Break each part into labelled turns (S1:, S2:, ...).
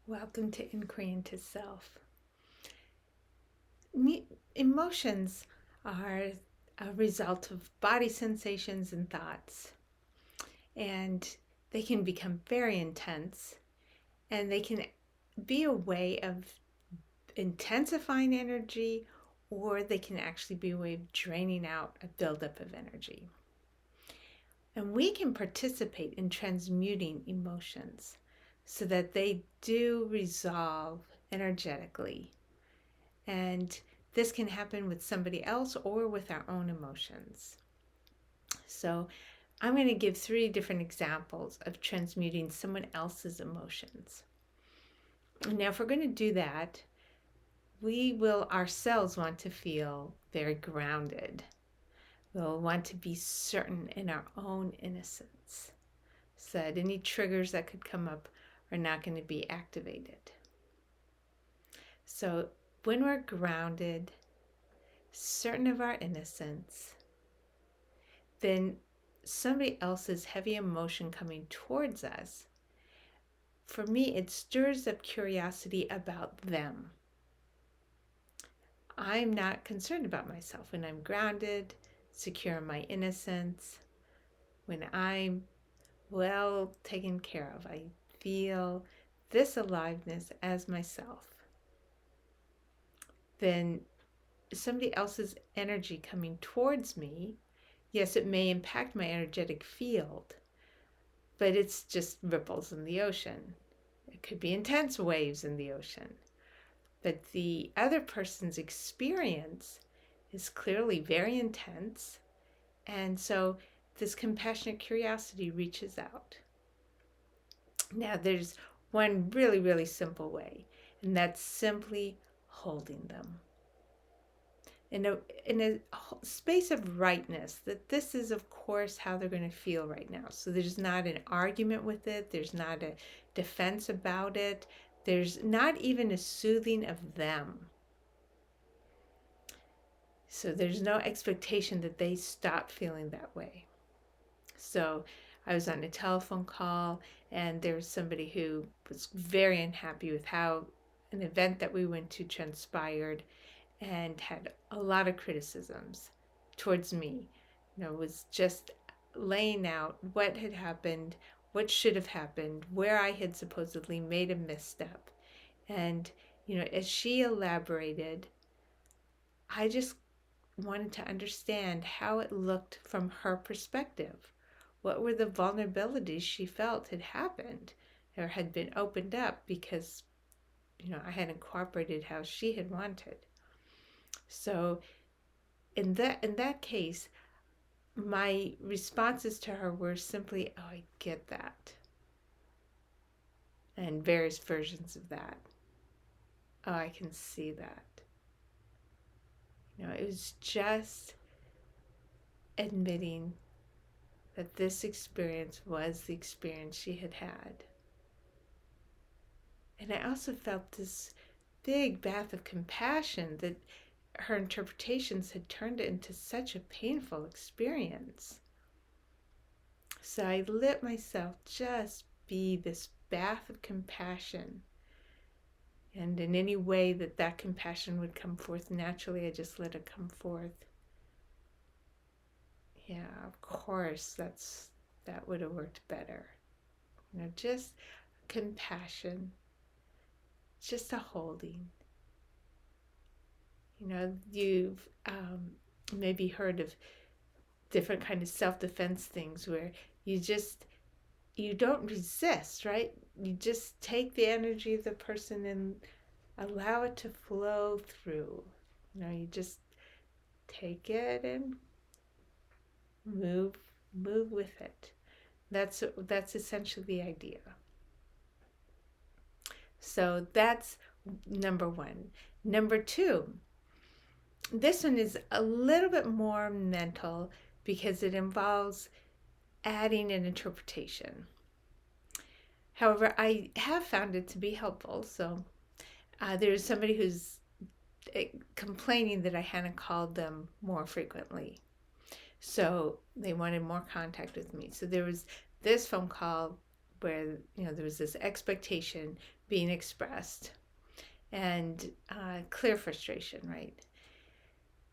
S1: Welcome to Inquiry into Self. Emotions are a result of body sensations and thoughts, and they can become very intense, and they can be a way of intensifying energy, or they can actually be a way of draining out a buildup of energy. And we can participate in transmuting emotions so that they do resolve energetically. And this can happen with somebody else or with our own emotions. So I'm going to give 3 different examples of transmuting someone else's emotions. Now, if we're going to do that, we will ourselves want to feel very grounded. We'll want to be certain in our own innocence, so that any triggers that could come up are not going to be activated. So when we're grounded, certain of our innocence, then somebody else's heavy emotion coming towards us, for me, it stirs up curiosity about them. I'm not concerned about myself when I'm grounded, secure in my innocence, when I'm well taken care of. I feel this aliveness as myself. Then somebody else's energy coming towards me, yes, it may impact my energetic field, but it's just ripples in the ocean. It could be intense waves in the ocean. But the other person's experience is clearly very intense. And so this compassionate curiosity reaches out. Now, there's one really, really simple way, and that's simply holding them. In a space of rightness, that this is, of course, how they're going to feel right now. So there's not an argument with it. There's not a defense about it. There's not even a soothing of them. So there's no expectation that they stop feeling that way. So I was on a telephone call, and there was somebody who was very unhappy with how an event that we went to transpired, and had a lot of criticisms towards me. Was just laying out what had happened, what should have happened, where I had supposedly made a misstep. And, as she elaborated, I just wanted to understand how it looked from her perspective. What were the vulnerabilities she felt had happened or had been opened up because, I hadn't cooperated how she had wanted. So in that case, my responses to her were simply, "Oh, I get that," and various versions of that. "Oh, I can see that." It was just admitting that this experience was the experience she had had. And I also felt this big bath of compassion that her interpretations had turned it into such a painful experience. So I let myself just be this bath of compassion. And in any way that compassion would come forth naturally, I just let it come forth. Yeah, of course, that would have worked better. Just compassion, just a holding. You've maybe heard of different kind of self-defense things where you don't resist, right? You just take the energy of the person and allow it to flow through. You just take it and move with it. That's essentially the idea. So that's number 1. Number 2, this one is a little bit more mental because it involves adding an interpretation. However, I have found it to be helpful. So there's somebody who's complaining that I hadn't called them more frequently. So they wanted more contact with me. So there was this phone call where, there was this expectation being expressed, and clear frustration, right?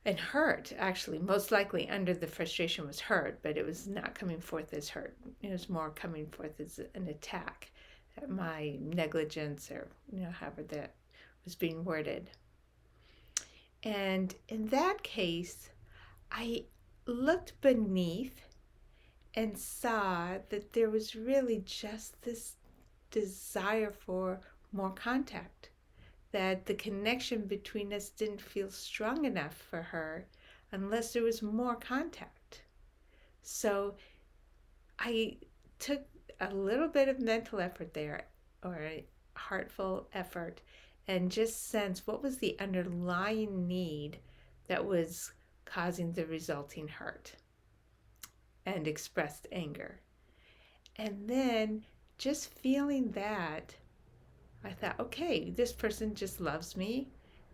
S1: And hurt, actually, most likely under the frustration was hurt, but it was not coming forth as hurt. It was more coming forth as an attack at my negligence, or however that was being worded. And in that case, I looked beneath and saw that there was really just this desire for more contact, that the connection between us didn't feel strong enough for her unless there was more contact. So I took a little bit of mental effort there, or a heartful effort, and just sense what was the underlying need that was causing the resulting hurt and expressed anger. And then just feeling that, I thought, okay, this person just loves me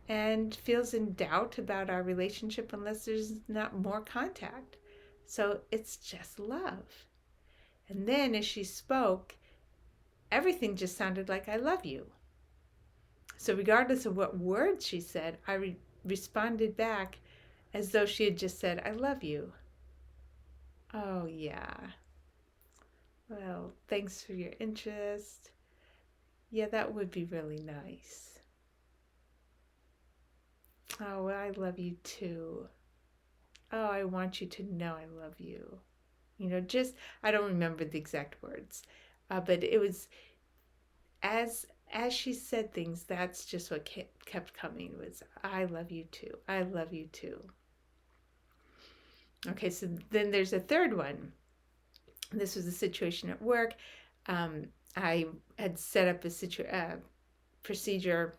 S1: and feels in doubt about our relationship unless there's not more contact. So it's just love. And then as she spoke, everything just sounded like I love you. So regardless of what words she said, I responded back as though she had just said, I love you. Oh, yeah. Well, thanks for your interest. Yeah, that would be really nice. Oh, well, I love you too. Oh, I want you to know I love you. Just, I don't remember the exact words, but it was as she said things, that's just what kept coming, was, I love you too. I love you too. Okay, so then there's a third one. This was a situation at work. I had set up a procedure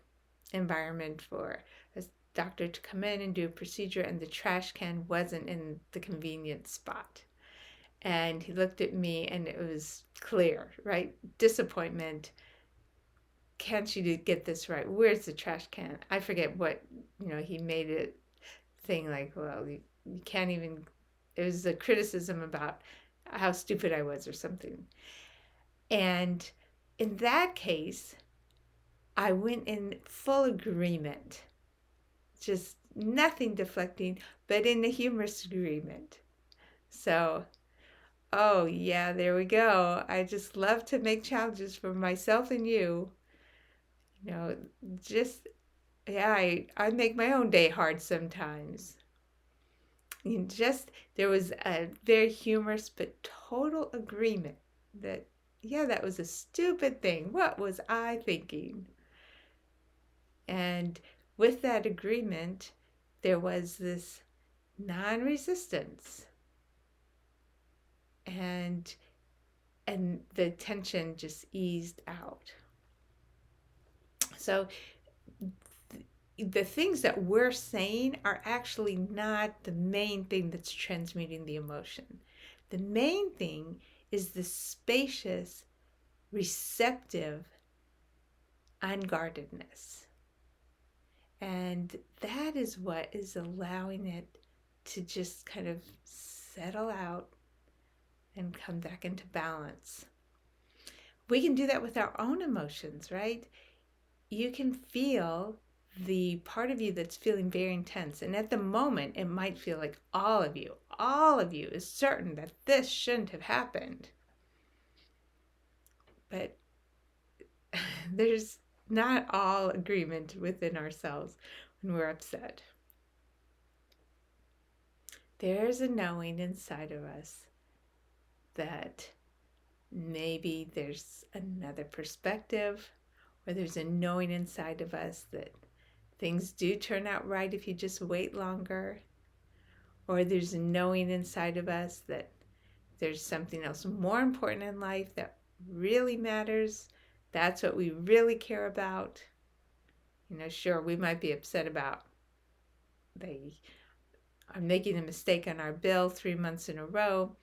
S1: environment for a doctor to come in and do a procedure, and the trash can wasn't in the convenient spot. And he looked at me, and it was clear, right? Disappointment. Can't you get this right? Where's the trash can? I forget what, he made it thing like, well, you can't even, it was a criticism about how stupid I was or something. And in that case, I went in full agreement, just nothing deflecting, but in a humorous agreement. So, oh yeah, there we go. I just love to make challenges for myself and you. Just, yeah, I make my own day hard sometimes. There was a very humorous but total agreement that, yeah, that was a stupid thing. What was I thinking? And with that agreement, there was this non-resistance, and the tension just eased out. So the things that we're saying are actually not the main thing that's transmuting the emotion. The main thing is the spacious, receptive unguardedness. And that is what is allowing it to just kind of settle out and come back into balance. We can do that with our own emotions, right? You can feel the part of you that's feeling very intense. And at the moment, it might feel like all of you is certain that this shouldn't have happened. But there's not all agreement within ourselves when we're upset. There's a knowing inside of us that maybe there's another perspective, or there's a knowing inside of us that things do turn out right if you just wait longer, or there's a knowing inside of us that there's something else more important in life that really matters. That's what we really care about. Sure, we might be upset about they are making a mistake on our bill 3 months in a row,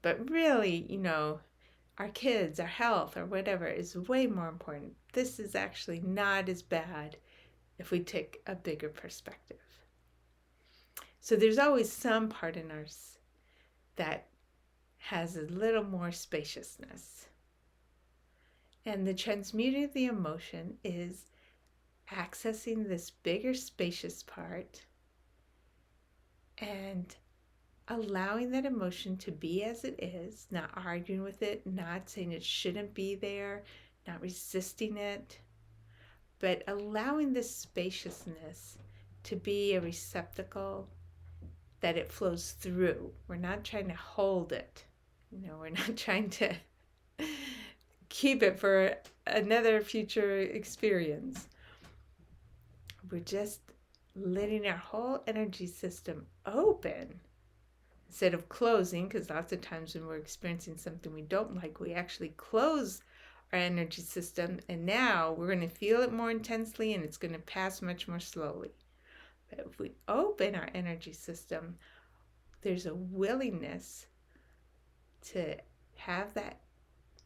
S1: but really, our kids, our health, or whatever is way more important. This is actually not as bad if we take a bigger perspective. So there's always some part in us that has a little more spaciousness. And the transmuting of the emotion is accessing this bigger, spacious part and allowing that emotion to be as it is, not arguing with it, not saying it shouldn't be there, not resisting it, but allowing this spaciousness to be a receptacle that it flows through. We're not trying to hold it. We're not trying to keep it for another future experience. We're just letting our whole energy system open instead of closing, because lots of times when we're experiencing something we don't like, we actually close our energy system, and now we're going to feel it more intensely and it's going to pass much more slowly. But if we open our energy system, there's a willingness to have that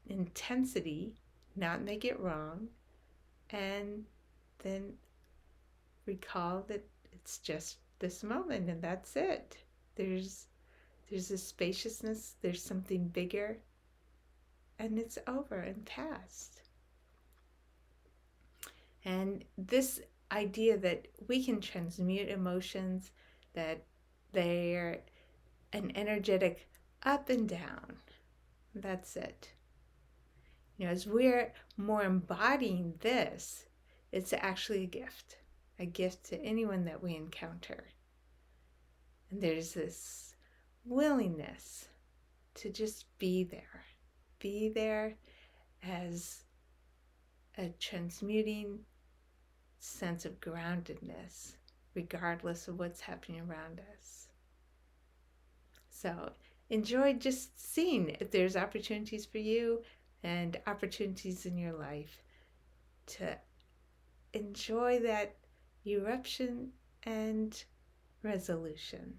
S1: intensity, not make it wrong, and then recall that it's just this moment and that's it. There's a spaciousness, there's something bigger, and it's over and past. And this idea that we can transmute emotions, that they're an energetic up and down, that's it. As we're more embodying this, it's actually a gift to anyone that we encounter. And there's this willingness to just be there as a transmuting sense of groundedness, regardless of what's happening around us. So enjoy just seeing if there's opportunities for you and opportunities in your life to enjoy that eruption and resolution.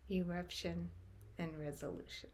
S1: Eruption and resolution.